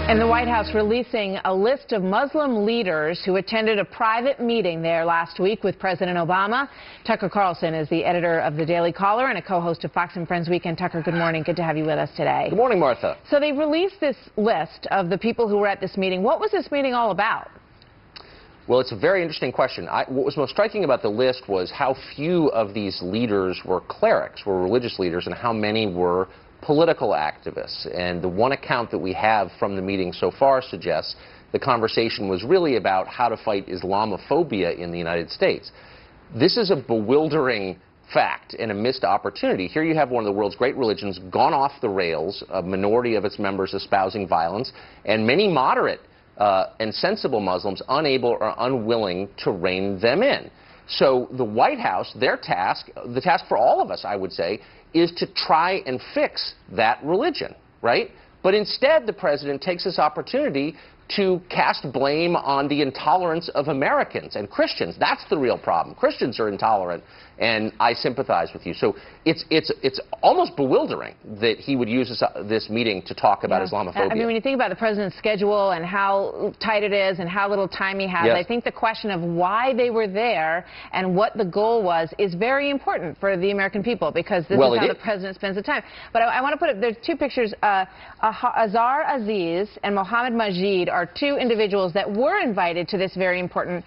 And the White House releasing a list of Muslim leaders who attended a private meeting there last week with President Obama. Tucker Carlson is the editor of The Daily Caller and a co-host of Fox & Friends Weekend. Tucker, good morning. Good to have you with us today. Good morning, Martha. So they released this list of the people who were at this meeting. What was this meeting all about? Well, it's a very interesting question. What was most striking about the list was how few of these leaders were clerics, were religious leaders, and how many were political activists. And the one account that we have from the meeting so far suggests the conversation was really about how to fight Islamophobia in the United States. This is a bewildering fact and a missed opportunity. Here you have one of the world's great religions gone off the rails, a minority of its members espousing violence, and many moderate and sensible Muslims unable or unwilling to rein them in. So the White House, their task, the task for all of us, I would say, is to try and fix that religion, right? But instead, the president takes this opportunity to cast blame on the intolerance of Americans and Christians. That's the real problem. Christians are intolerant, and I sympathize with you. So it's almost bewildering that he would use this meeting to talk about Islamophobia. I mean, when you think about the president's schedule and how tight it is and how little time he has, I think the question of why they were there and what the goal was is very important for the American people, because this is how the president spends the time. But I want to put it, there's two pictures. Azhar Aziz and Mohammed Majid are two individuals that were invited to this very important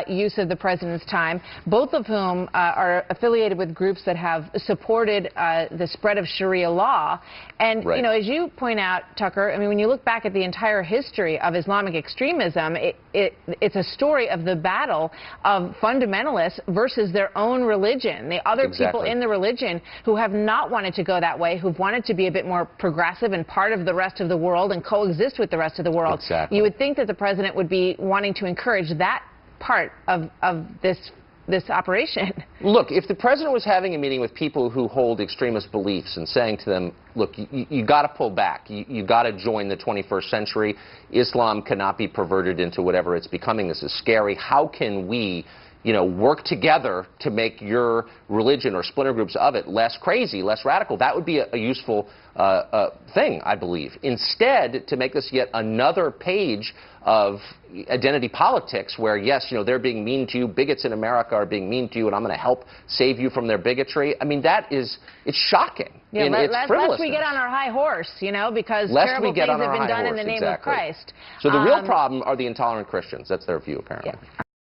use of the president's time, both of whom are affiliated with groups that have supported the spread of Sharia law. And, you know, as you point out, Tucker, I mean, when you look back at the entire history of Islamic extremism, it's a story of the battle of fundamentalists versus their own religion, the other people in the religion who have not wanted to go that way, who've wanted to be a bit more progressive and part of the rest of the world and coexist with the rest of the world. You would think that the president would be wanting to encourage that part of this operation. Look, if the president was having a meeting with people who hold extremist beliefs and saying to them, look, you got to pull back, you got to join the 21st century, Islam cannot be perverted into whatever it's becoming, this is scary, how can we, you know, work together to make your religion or splinter groups of it less crazy, less radical? That would be a useful thing, I believe. Instead, to make this yet another page of identity politics where, yes, you know, they're being mean to you, bigots in America are being mean to you, and I'm going to help save you from their bigotry. I mean, it's shocking. Yeah, lest we get on our high horse, you know, because terrible things have been done in the name of Christ. So the real problem are the intolerant Christians. That's their view, apparently.